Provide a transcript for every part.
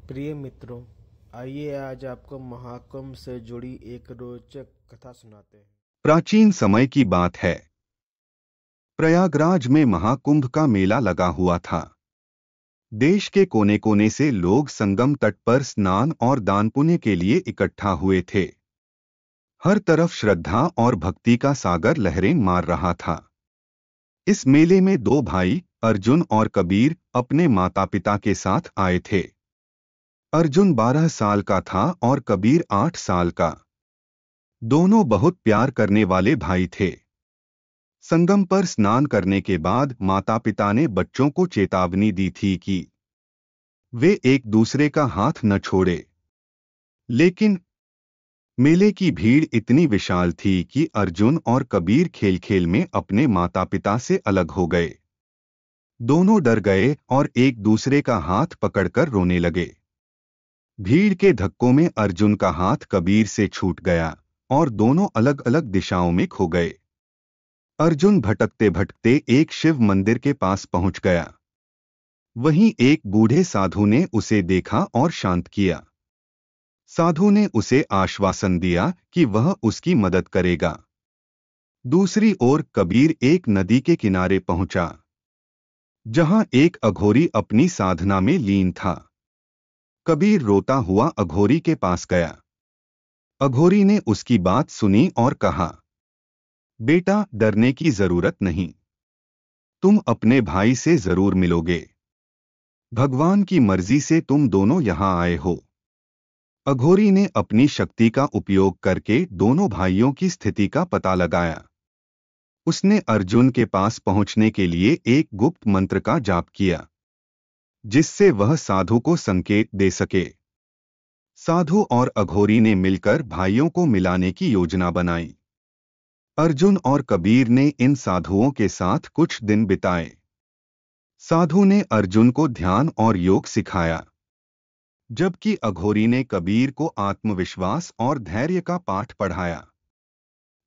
प्रिय मित्रों, आइए आज आपको महाकुंभ से जुड़ी एक रोचक कथा सुनाते हैं। प्राचीन समय की बात है। प्रयागराज में महाकुंभ का मेला लगा हुआ था। देश के कोने कोने से लोग संगम तट पर स्नान और दान पुण्य के लिए इकट्ठा हुए थे। हर तरफ श्रद्धा और भक्ति का सागर लहरें मार रहा था। इस मेले में दो भाई अर्जुन और कबीर अपने माता पिता के साथ आए थे। अर्जुन 12 साल का था और कबीर 8 साल का। दोनों बहुत प्यार करने वाले भाई थे। संगम पर स्नान करने के बाद माता पिता ने बच्चों को चेतावनी दी थी कि वे एक दूसरे का हाथ न छोड़े। लेकिन मेले की भीड़ इतनी विशाल थी कि अर्जुन और कबीर खेल खेल में अपने माता पिता से अलग हो गए। दोनों डर गए और एक दूसरे का हाथ पकड़कर रोने लगे। भीड़ के धक्कों में अर्जुन का हाथ कबीर से छूट गया और दोनों अलग अलग दिशाओं में खो गए। अर्जुन भटकते भटकते एक शिव मंदिर के पास पहुंच गया। वहीं एक बूढ़े साधु ने उसे देखा और शांत किया। साधु ने उसे आश्वासन दिया कि वह उसकी मदद करेगा। दूसरी ओर कबीर एक नदी के किनारे पहुंचा, जहां एक अघोरी अपनी साधना में लीन था। कबीर रोता हुआ अघोरी के पास गया। अघोरी ने उसकी बात सुनी और कहा, बेटा, डरने की जरूरत नहीं। तुम अपने भाई से जरूर मिलोगे। भगवान की मर्जी से तुम दोनों यहां आए हो। अघोरी ने अपनी शक्ति का उपयोग करके दोनों भाइयों की स्थिति का पता लगाया। उसने अर्जुन के पास पहुंचने के लिए एक गुप्त मंत्र का जाप किया, जिससे वह साधु को संकेत दे सके। साधु और अघोरी ने मिलकर भाइयों को मिलाने की योजना बनाई। अर्जुन और कबीर ने इन साधुओं के साथ कुछ दिन बिताए। साधु ने अर्जुन को ध्यान और योग सिखाया, जबकि अघोरी ने कबीर को आत्मविश्वास और धैर्य का पाठ पढ़ाया।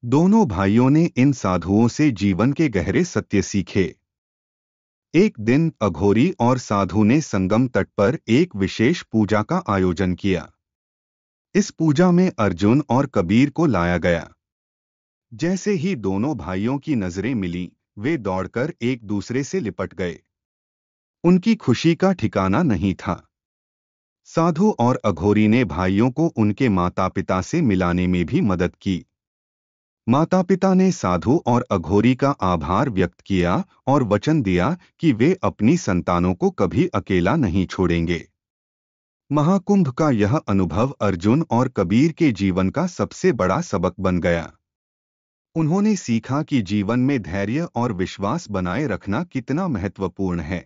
दोनों भाइयों ने इन साधुओं से जीवन के गहरे सत्य सीखे। एक दिन अघोरी और साधु ने संगम तट पर एक विशेष पूजा का आयोजन किया। इस पूजा में अर्जुन और कबीर को लाया गया। जैसे ही दोनों भाइयों की नजरें मिलीं, वे दौड़कर एक दूसरे से लिपट गए। उनकी खुशी का ठिकाना नहीं था। साधु और अघोरी ने भाइयों को उनके माता पिता से मिलाने में भी मदद की। माता पिता ने साधु और अघोरी का आभार व्यक्त किया और वचन दिया कि वे अपनी संतानों को कभी अकेला नहीं छोड़ेंगे। महाकुंभ का यह अनुभव अर्जुन और कबीर के जीवन का सबसे बड़ा सबक बन गया। उन्होंने सीखा कि जीवन में धैर्य और विश्वास बनाए रखना कितना महत्वपूर्ण है।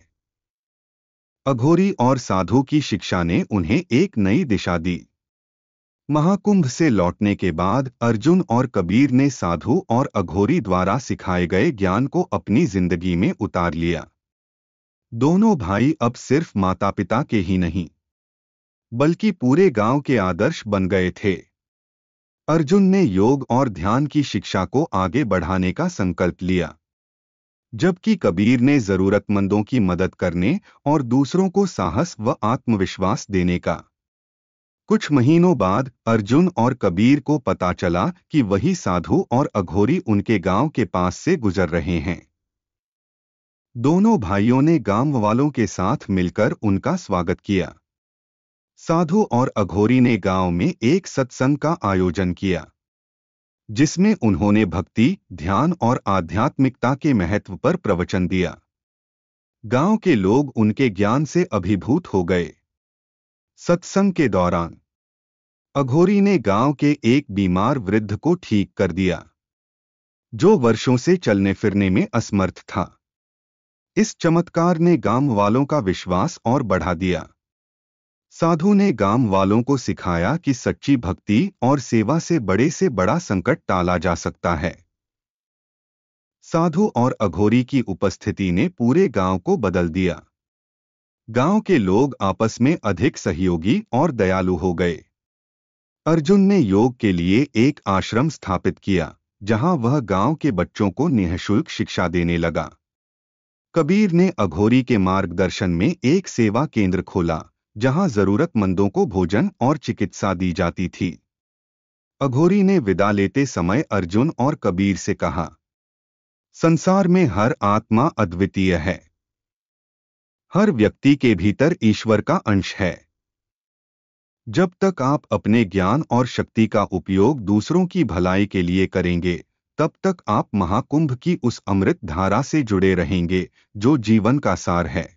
अघोरी और साधु की शिक्षा ने उन्हें एक नई दिशा दी। महाकुंभ से लौटने के बाद अर्जुन और कबीर ने साधु और अघोरी द्वारा सिखाए गए ज्ञान को अपनी जिंदगी में उतार लिया। दोनों भाई अब सिर्फ माता पिता के ही नहीं, बल्कि पूरे गांव के आदर्श बन गए थे। अर्जुन ने योग और ध्यान की शिक्षा को आगे बढ़ाने का संकल्प लिया, जबकि कबीर ने जरूरतमंदों की मदद करने और दूसरों को साहस व आत्मविश्वास देने का। कुछ महीनों बाद अर्जुन और कबीर को पता चला कि वही साधु और अघोरी उनके गांव के पास से गुजर रहे हैं। दोनों भाइयों ने गांव वालों के साथ मिलकर उनका स्वागत किया। साधु और अघोरी ने गांव में एक सत्संग का आयोजन किया, जिसमें उन्होंने भक्ति, ध्यान और आध्यात्मिकता के महत्व पर प्रवचन दिया। गांव के लोग उनके ज्ञान से अभिभूत हो गए। सत्संग के दौरान अघोरी ने गांव के एक बीमार वृद्ध को ठीक कर दिया, जो वर्षों से चलने फिरने में असमर्थ था। इस चमत्कार ने गांव वालों का विश्वास और बढ़ा दिया। साधु ने गांव वालों को सिखाया कि सच्ची भक्ति और सेवा से बड़ा संकट टाला जा सकता है। साधु और अघोरी की उपस्थिति ने पूरे गांव को बदल दिया। गांव के लोग आपस में अधिक सहयोगी और दयालु हो गए। अर्जुन ने योग के लिए एक आश्रम स्थापित किया, जहां वह गांव के बच्चों को निःशुल्क शिक्षा देने लगा। कबीर ने अघोरी के मार्गदर्शन में एक सेवा केंद्र खोला, जहां जरूरतमंदों को भोजन और चिकित्सा दी जाती थी। अघोरी ने विदा लेते समय अर्जुन और कबीर से कहा, संसार में हर आत्मा अद्वितीय है। हर व्यक्ति के भीतर ईश्वर का अंश है। जब तक आप अपने ज्ञान और शक्ति का उपयोग दूसरों की भलाई के लिए करेंगे, तब तक आप महाकुंभ की उस अमृत धारा से जुड़े रहेंगे जो जीवन का सार है।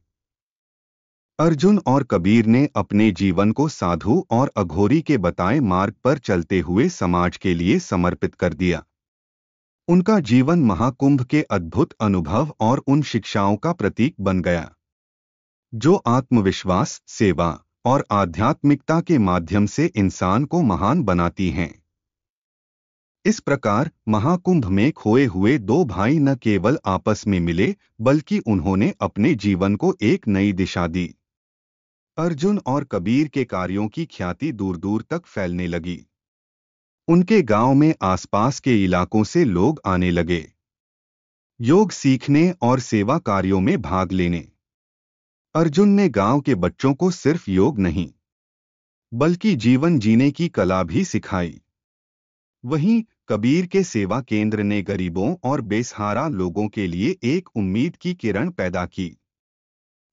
अर्जुन और कबीर ने अपने जीवन को साधु और अघोरी के बताए मार्ग पर चलते हुए समाज के लिए समर्पित कर दिया। उनका जीवन महाकुंभ के अद्भुत अनुभव और उन शिक्षाओं का प्रतीक बन गया जो आत्मविश्वास, सेवा और आध्यात्मिकता के माध्यम से इंसान को महान बनाती हैं। इस प्रकार महाकुंभ में खोए हुए दो भाई न केवल आपस में मिले, बल्कि उन्होंने अपने जीवन को एक नई दिशा दी। अर्जुन और कबीर के कार्यों की ख्याति दूर दूर तक फैलने लगी। उनके गांव में आसपास के इलाकों से लोग आने लगे, योग सीखने और सेवा कार्यों में भाग लेने। अर्जुन ने गांव के बच्चों को सिर्फ योग नहीं, बल्कि जीवन जीने की कला भी सिखाई। वहीं कबीर के सेवा केंद्र ने गरीबों और बेसहारा लोगों के लिए एक उम्मीद की किरण पैदा की।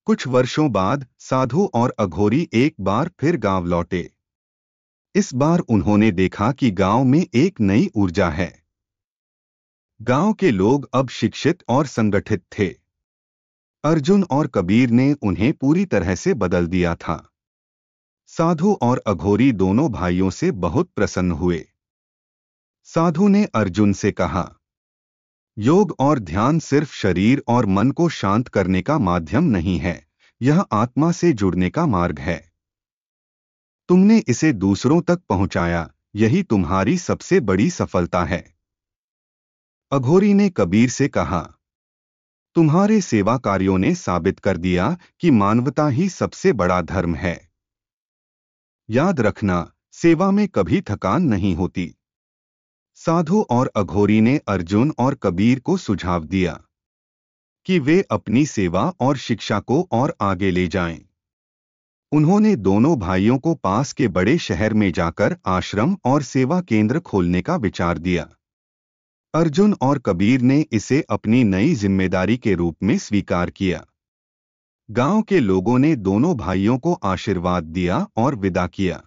कुछ वर्षों बाद साधु और अघोरी एक बार फिर गांव लौटे। इस बार उन्होंने देखा कि गांव में एक नई ऊर्जा है। गांव के लोग अब शिक्षित और संगठित थे। अर्जुन और कबीर ने उन्हें पूरी तरह से बदल दिया था। साधु और अघोरी दोनों भाइयों से बहुत प्रसन्न हुए। साधु ने अर्जुन से कहा, योग और ध्यान सिर्फ शरीर और मन को शांत करने का माध्यम नहीं है, यह आत्मा से जुड़ने का मार्ग है। तुमने इसे दूसरों तक पहुंचाया, यही तुम्हारी सबसे बड़ी सफलता है। अघोरी ने कबीर से कहा, तुम्हारे सेवा कार्यों ने साबित कर दिया कि मानवता ही सबसे बड़ा धर्म है। याद रखना, सेवा में कभी थकान नहीं होती। साधु और अघोरी ने अर्जुन और कबीर को सुझाव दिया कि वे अपनी सेवा और शिक्षा को और आगे ले जाएं। उन्होंने दोनों भाइयों को पास के बड़े शहर में जाकर आश्रम और सेवा केंद्र खोलने का विचार दिया। अर्जुन और कबीर ने इसे अपनी नई जिम्मेदारी के रूप में स्वीकार किया। गांव के लोगों ने दोनों भाइयों को आशीर्वाद दिया और विदा किया।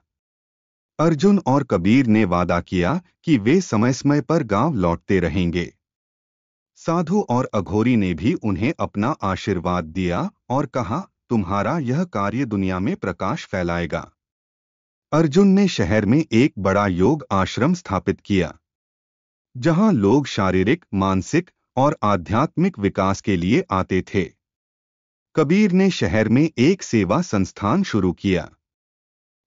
अर्जुन और कबीर ने वादा किया कि वे समय समय पर गांव लौटते रहेंगे। साधु और अघोरी ने भी उन्हें अपना आशीर्वाद दिया और कहा, तुम्हारा यह कार्य दुनिया में प्रकाश फैलाएगा। अर्जुन ने शहर में एक बड़ा योग आश्रम स्थापित किया, जहां लोग शारीरिक, मानसिक और आध्यात्मिक विकास के लिए आते थे। कबीर ने शहर में एक सेवा संस्थान शुरू किया,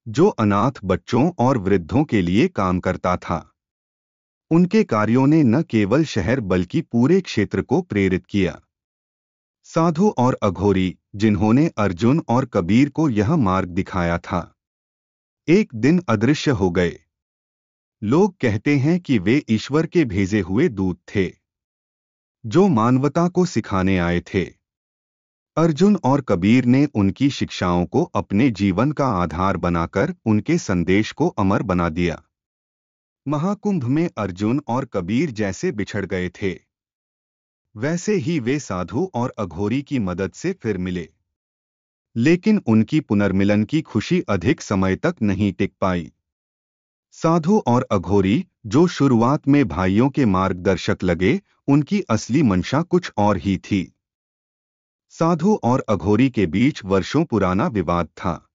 जो अनाथ बच्चों और वृद्धों के लिए काम करता था। उनके कार्यों ने न केवल शहर बल्कि पूरे क्षेत्र को प्रेरित किया। साधु और अघोरी, जिन्होंने अर्जुन और कबीर को यह मार्ग दिखाया था, एक दिन अदृश्य हो गए। लोग कहते हैं कि वे ईश्वर के भेजे हुए दूत थे, जो मानवता को सिखाने आए थे। अर्जुन और कबीर ने उनकी शिक्षाओं को अपने जीवन का आधार बनाकर उनके संदेश को अमर बना दिया। महाकुंभ में अर्जुन और कबीर जैसे बिछड़ गए थे, वैसे ही वे साधु और अघोरी की मदद से फिर मिले। लेकिन उनकी पुनर्मिलन की खुशी अधिक समय तक नहीं टिक पाई। साधु और अघोरी, जो शुरुआत में भाइयों के मार्गदर्शक लगे, उनकी असली मंशा कुछ और ही थी। साधु और अघोरी के बीच वर्षों पुराना विवाद था।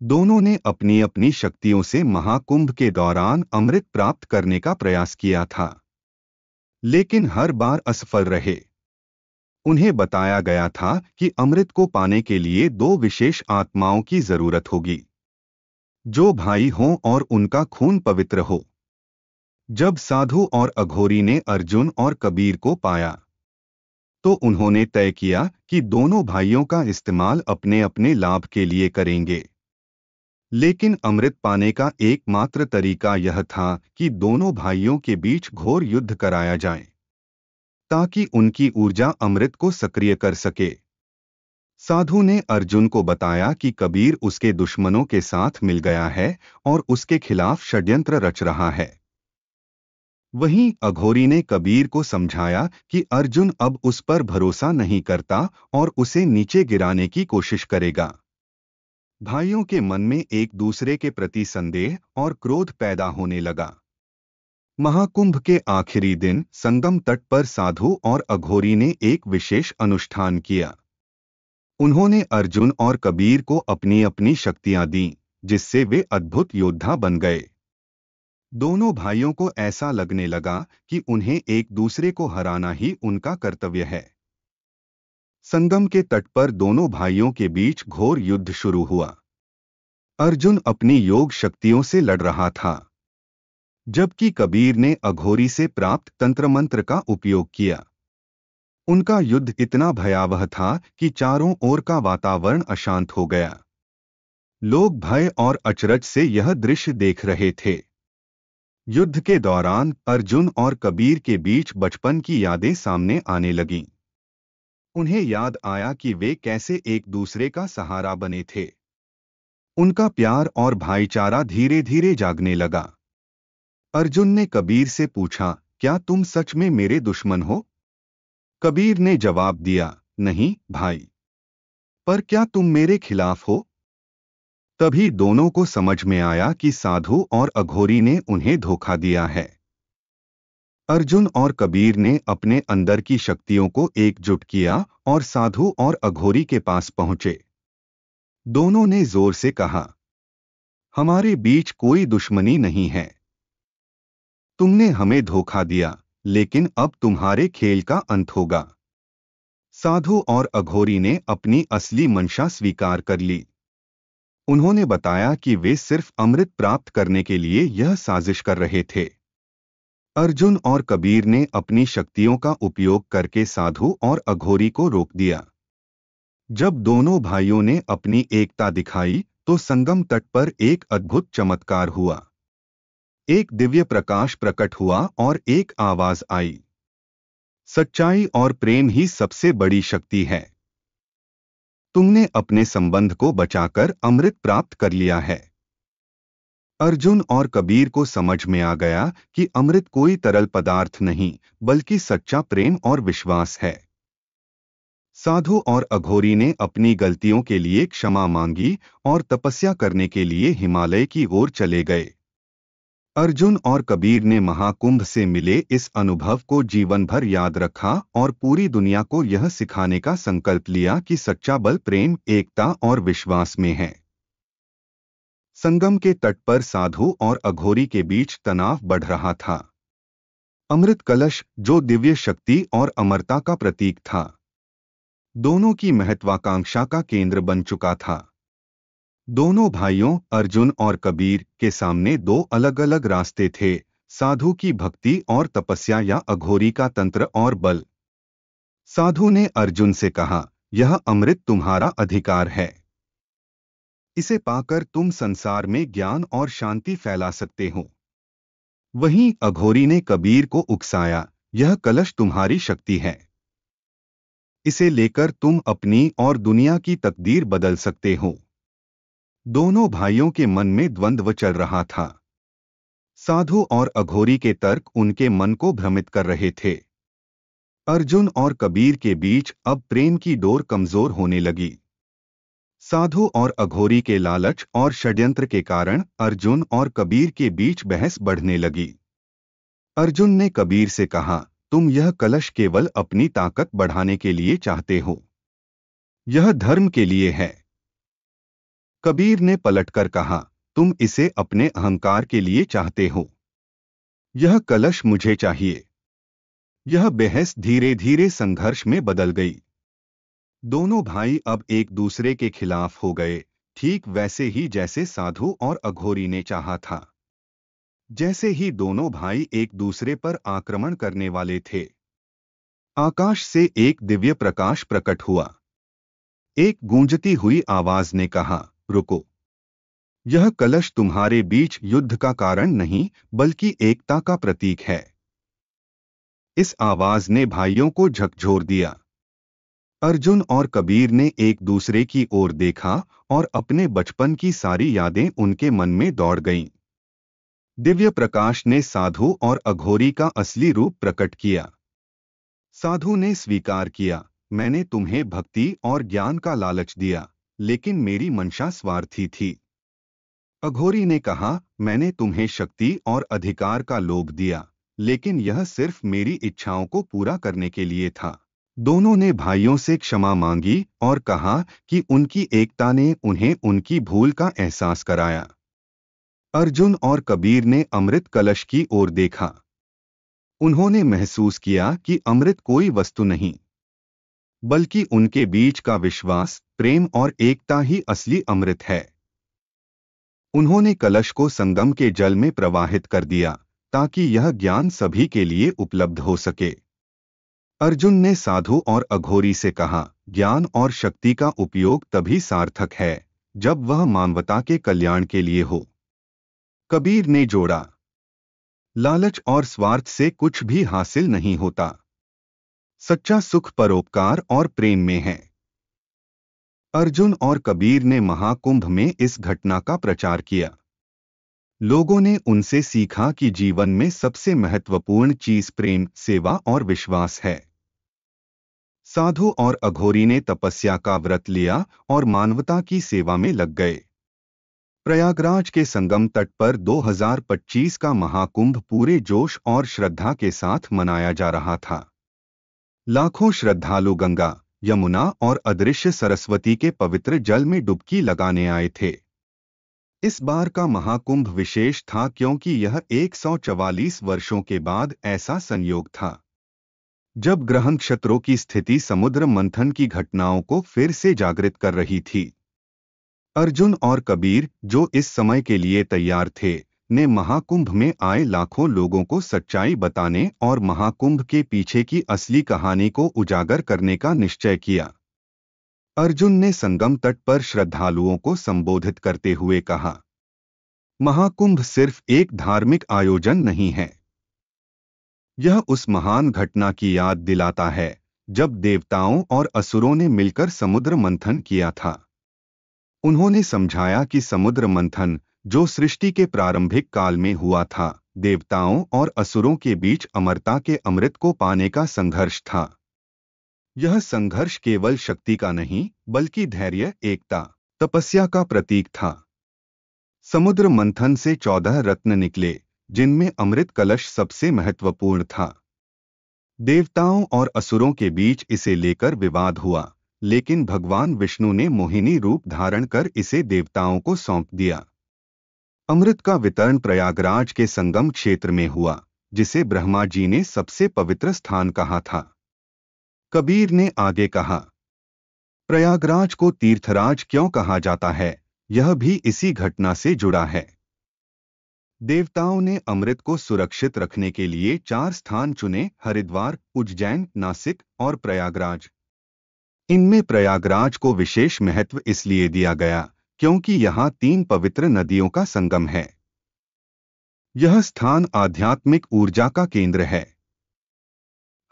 दोनों ने अपनी अपनी शक्तियों से महाकुंभ के दौरान अमृत प्राप्त करने का प्रयास किया था, लेकिन हर बार असफल रहे। उन्हें बताया गया था कि अमृत को पाने के लिए दो विशेष आत्माओं की जरूरत होगी, जो भाई हों और उनका खून पवित्र हो। जब साधु और अघोरी ने अर्जुन और कबीर को पाया, तो उन्होंने तय किया कि दोनों भाइयों का इस्तेमाल अपने अपने लाभ के लिए करेंगे। लेकिन अमृत पाने का एकमात्र तरीका यह था कि दोनों भाइयों के बीच घोर युद्ध कराया जाए, ताकि उनकी ऊर्जा अमृत को सक्रिय कर सके। साधु ने अर्जुन को बताया कि कबीर उसके दुश्मनों के साथ मिल गया है और उसके खिलाफ षड्यंत्र रच रहा है। वहीं अघोरी ने कबीर को समझाया कि अर्जुन अब उस पर भरोसा नहीं करता और उसे नीचे गिराने की कोशिश करेगा। भाइयों के मन में एक दूसरे के प्रति संदेह और क्रोध पैदा होने लगा। महाकुंभ के आखिरी दिन संगम तट पर साधु और अघोरी ने एक विशेष अनुष्ठान किया। उन्होंने अर्जुन और कबीर को अपनी अपनी शक्तियां दीं, जिससे वे अद्भुत योद्धा बन गए। दोनों भाइयों को ऐसा लगने लगा कि उन्हें एक दूसरे को हराना ही उनका कर्तव्य है। संगम के तट पर दोनों भाइयों के बीच घोर युद्ध शुरू हुआ। अर्जुन अपनी योग शक्तियों से लड़ रहा था, जबकि कबीर ने अघोरी से प्राप्त तंत्र मंत्र का उपयोग किया। उनका युद्ध इतना भयावह था कि चारों ओर का वातावरण अशांत हो गया। लोग भय और अचरज से यह दृश्य देख रहे थे। युद्ध के दौरान अर्जुन और कबीर के बीच बचपन की यादें सामने आने लगीं। उन्हें याद आया कि वे कैसे एक दूसरे का सहारा बने थे। उनका प्यार और भाईचारा धीरे धीरे जागने लगा। अर्जुन ने कबीर से पूछा, क्या तुम सच में मेरे दुश्मन हो? कबीर ने जवाब दिया, नहीं भाई, पर क्या तुम मेरे खिलाफ हो? तभी दोनों को समझ में आया कि साधु और अघोरी ने उन्हें धोखा दिया है। अर्जुन और कबीर ने अपने अंदर की शक्तियों को एकजुट किया और साधु और अघोरी के पास पहुंचे। दोनों ने जोर से कहा, हमारे बीच कोई दुश्मनी नहीं है। तुमने हमें धोखा दिया, लेकिन अब तुम्हारे खेल का अंत होगा। साधु और अघोरी ने अपनी असली मंशा स्वीकार कर ली। उन्होंने बताया कि वे सिर्फ अमृत प्राप्त करने के लिए यह साजिश कर रहे थे। अर्जुन और कबीर ने अपनी शक्तियों का उपयोग करके साधु और अघोरी को रोक दिया। जब दोनों भाइयों ने अपनी एकता दिखाई तो संगम तट पर एक अद्भुत चमत्कार हुआ। एक दिव्य प्रकाश प्रकट हुआ और एक आवाज आई, सच्चाई और प्रेम ही सबसे बड़ी शक्ति है। तुमने अपने संबंध को बचाकर अमृत प्राप्त कर लिया है। अर्जुन और कबीर को समझ में आ गया कि अमृत कोई तरल पदार्थ नहीं, बल्कि सच्चा प्रेम और विश्वास है। साधु और अघोरी ने अपनी गलतियों के लिए क्षमा मांगी और तपस्या करने के लिए हिमालय की ओर चले गए। अर्जुन और कबीर ने महाकुंभ से मिले इस अनुभव को जीवन भर याद रखा और पूरी दुनिया को यह सिखाने का संकल्प लिया कि सच्चा बल प्रेम, एकता और विश्वास में है। संगम के तट पर साधु और अघोरी के बीच तनाव बढ़ रहा था। अमृत कलश, जो दिव्य शक्ति और अमरता का प्रतीक था, दोनों की महत्वाकांक्षा का केंद्र बन चुका था। दोनों भाइयों अर्जुन और कबीर के सामने दो अलग अलग रास्ते थे, साधु की भक्ति और तपस्या या अघोरी का तंत्र और बल। साधु ने अर्जुन से कहा, यह अमृत तुम्हारा अधिकार है। इसे पाकर तुम संसार में ज्ञान और शांति फैला सकते हो। वहीं अघोरी ने कबीर को उकसाया, यह कलश तुम्हारी शक्ति है। इसे लेकर तुम अपनी और दुनिया की तकदीर बदल सकते हो। दोनों भाइयों के मन में द्वंद्व चल रहा था। साधु और अघोरी के तर्क उनके मन को भ्रमित कर रहे थे। अर्जुन और कबीर के बीच अब प्रेम की डोर कमजोर होने लगी। साधु और अघोरी के लालच और षड्यंत्र के कारण अर्जुन और कबीर के बीच बहस बढ़ने लगी। अर्जुन ने कबीर से कहा, तुम यह कलश केवल अपनी ताकत बढ़ाने के लिए चाहते हो। यह धर्म के लिए है। कबीर ने पलटकर कहा, तुम इसे अपने अहंकार के लिए चाहते हो। यह कलश मुझे चाहिए। यह बहस धीरे धीरे संघर्ष में बदल गई। दोनों भाई अब एक दूसरे के खिलाफ हो गए, ठीक वैसे ही जैसे साधु और अघोरी ने चाहा था। जैसे ही दोनों भाई एक दूसरे पर आक्रमण करने वाले थे, आकाश से एक दिव्य प्रकाश प्रकट हुआ। एक गूंजती हुई आवाज ने कहा, रुको। यह कलश तुम्हारे बीच युद्ध का कारण नहीं, बल्कि एकता का प्रतीक है। इस आवाज ने भाइयों को झकझोर दिया। अर्जुन और कबीर ने एक दूसरे की ओर देखा और अपने बचपन की सारी यादें उनके मन में दौड़ गईं। दिव्य प्रकाश ने साधु और अघोरी का असली रूप प्रकट किया। साधु ने स्वीकार किया, मैंने तुम्हें भक्ति और ज्ञान का लालच दिया, लेकिन मेरी मंशा स्वार्थी थी। अघोरी ने कहा, मैंने तुम्हें शक्ति और अधिकार का लोभ दिया, लेकिन यह सिर्फ मेरी इच्छाओं को पूरा करने के लिए था। दोनों ने भाइयों से क्षमा मांगी और कहा कि उनकी एकता ने उन्हें उनकी भूल का एहसास कराया। अर्जुन और कबीर ने अमृत कलश की ओर देखा। उन्होंने महसूस किया कि अमृत कोई वस्तु नहीं, बल्कि उनके बीच का विश्वास, प्रेम और एकता ही असली अमृत है। उन्होंने कलश को संगम के जल में प्रवाहित कर दिया ताकि यह ज्ञान सभी के लिए उपलब्ध हो सके। अर्जुन ने साधु और अघोरी से कहा, ज्ञान और शक्ति का उपयोग तभी सार्थक है जब वह मानवता के कल्याण के लिए हो। कबीर ने जोड़ा, लालच और स्वार्थ से कुछ भी हासिल नहीं होता। सच्चा सुख परोपकार और प्रेम में है। अर्जुन और कबीर ने महाकुंभ में इस घटना का प्रचार किया। लोगों ने उनसे सीखा कि जीवन में सबसे महत्वपूर्ण चीज प्रेम, सेवा और विश्वास है। साधु और अघोरी ने तपस्या का व्रत लिया और मानवता की सेवा में लग गए। प्रयागराज के संगम तट पर 2025 का महाकुंभ पूरे जोश और श्रद्धा के साथ मनाया जा रहा था। लाखों श्रद्धालु गंगा, यमुना और अदृश्य सरस्वती के पवित्र जल में डुबकी लगाने आए थे। इस बार का महाकुंभ विशेष था क्योंकि यह 144 वर्षों के बाद ऐसा संयोग था जब ग्रह नक्षत्रों की स्थिति समुद्र मंथन की घटनाओं को फिर से जागृत कर रही थी। अर्जुन और कबीर, जो इस समय के लिए तैयार थे, ने महाकुंभ में आए लाखों लोगों को सच्चाई बताने और महाकुंभ के पीछे की असली कहानी को उजागर करने का निश्चय किया। अर्जुन ने संगम तट पर श्रद्धालुओं को संबोधित करते हुए कहा, महाकुंभ सिर्फ एक धार्मिक आयोजन नहीं है। यह उस महान घटना की याद दिलाता है जब देवताओं और असुरों ने मिलकर समुद्र मंथन किया था। उन्होंने समझाया कि समुद्र मंथन, जो सृष्टि के प्रारंभिक काल में हुआ था, देवताओं और असुरों के बीच अमरता के अमृत को पाने का संघर्ष था। यह संघर्ष केवल शक्ति का नहीं, बल्कि धैर्य, एकता, तपस्या का प्रतीक था। समुद्र मंथन से 14 रत्न निकले, जिनमें अमृत कलश सबसे महत्वपूर्ण था। देवताओं और असुरों के बीच इसे लेकर विवाद हुआ, लेकिन भगवान विष्णु ने मोहिनी रूप धारण कर इसे देवताओं को सौंप दिया। अमृत का वितरण प्रयागराज के संगम क्षेत्र में हुआ, जिसे ब्रह्मा जी ने सबसे पवित्र स्थान कहा था। कबीर ने आगे कहा, प्रयागराज को तीर्थराज क्यों कहा जाता है, यह भी इसी घटना से जुड़ा है। देवताओं ने अमृत को सुरक्षित रखने के लिए 4 स्थान चुने: हरिद्वार, उज्जैन, नासिक और प्रयागराज। इनमें प्रयागराज को विशेष महत्व इसलिए दिया गया क्योंकि यहाँ 3 पवित्र नदियों का संगम है। यह स्थान आध्यात्मिक ऊर्जा का केंद्र है।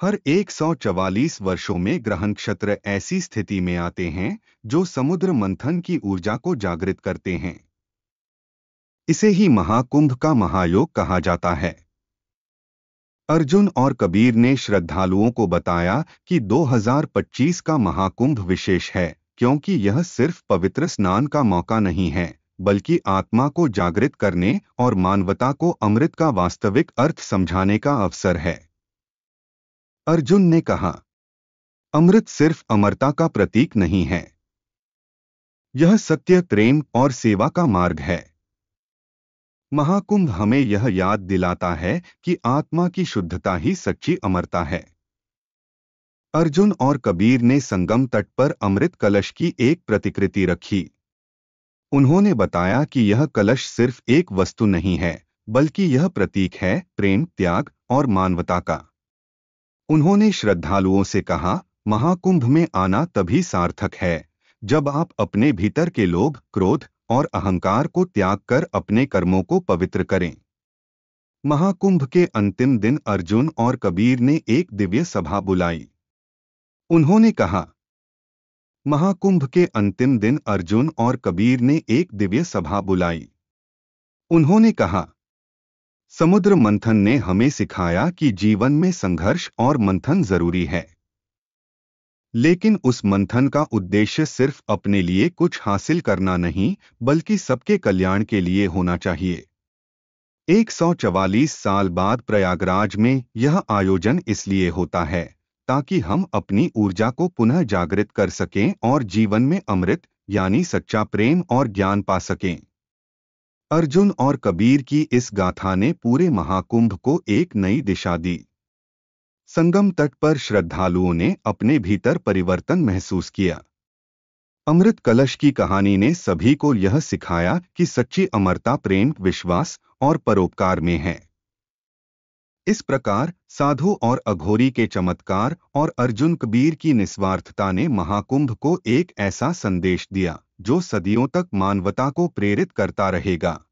हर 144 वर्षों में ग्रह नक्षत्र ऐसी स्थिति में आते हैं जो समुद्र मंथन की ऊर्जा को जागृत करते हैं। इसे ही महाकुंभ का महायोग कहा जाता है। अर्जुन और कबीर ने श्रद्धालुओं को बताया कि 2025 का महाकुंभ विशेष है क्योंकि यह सिर्फ पवित्र स्नान का मौका नहीं है, बल्कि आत्मा को जागृत करने और मानवता को अमृत का वास्तविक अर्थ समझाने का अवसर है। अर्जुन ने कहा, अमृत सिर्फ अमरता का प्रतीक नहीं है, यह सत्य, प्रेम और सेवा का मार्ग है। महाकुंभ हमें यह याद दिलाता है कि आत्मा की शुद्धता ही सच्ची अमरता है। अर्जुन और कबीर ने संगम तट पर अमृत कलश की एक प्रतिकृति रखी। उन्होंने बताया कि यह कलश सिर्फ एक वस्तु नहीं है, बल्कि यह प्रतीक है प्रेम, त्याग और मानवता का। उन्होंने श्रद्धालुओं से कहा, महाकुंभ में आना तभी सार्थक है जब आप अपने भीतर के लोभ, क्रोध और अहंकार को त्याग कर अपने कर्मों को पवित्र करें। महाकुंभ के अंतिम दिन अर्जुन और कबीर ने एक दिव्य सभा बुलाई। उन्होंने कहा, महाकुंभ के अंतिम दिन अर्जुन और कबीर ने एक दिव्य सभा बुलाई। उन्होंने कहा, समुद्र मंथन ने हमें सिखाया कि जीवन में संघर्ष और मंथन जरूरी है, लेकिन उस मंथन का उद्देश्य सिर्फ अपने लिए कुछ हासिल करना नहीं, बल्कि सबके कल्याण के लिए होना चाहिए। 144 साल बाद प्रयागराज में यह आयोजन इसलिए होता है ताकि हम अपनी ऊर्जा को पुनः जागृत कर सकें और जीवन में अमृत यानी सच्चा प्रेम और ज्ञान पा सकें। अर्जुन और कबीर की इस गाथा ने पूरे महाकुंभ को एक नई दिशा दी। संगम तट पर श्रद्धालुओं ने अपने भीतर परिवर्तन महसूस किया। अमृत कलश की कहानी ने सभी को यह सिखाया कि सच्ची अमरता प्रेम, विश्वास और परोपकार में है। इस प्रकार साधु और अघोरी के चमत्कार और अर्जुन कबीर की निस्वार्थता ने महाकुंभ को एक ऐसा संदेश दिया जो सदियों तक मानवता को प्रेरित करता रहेगा।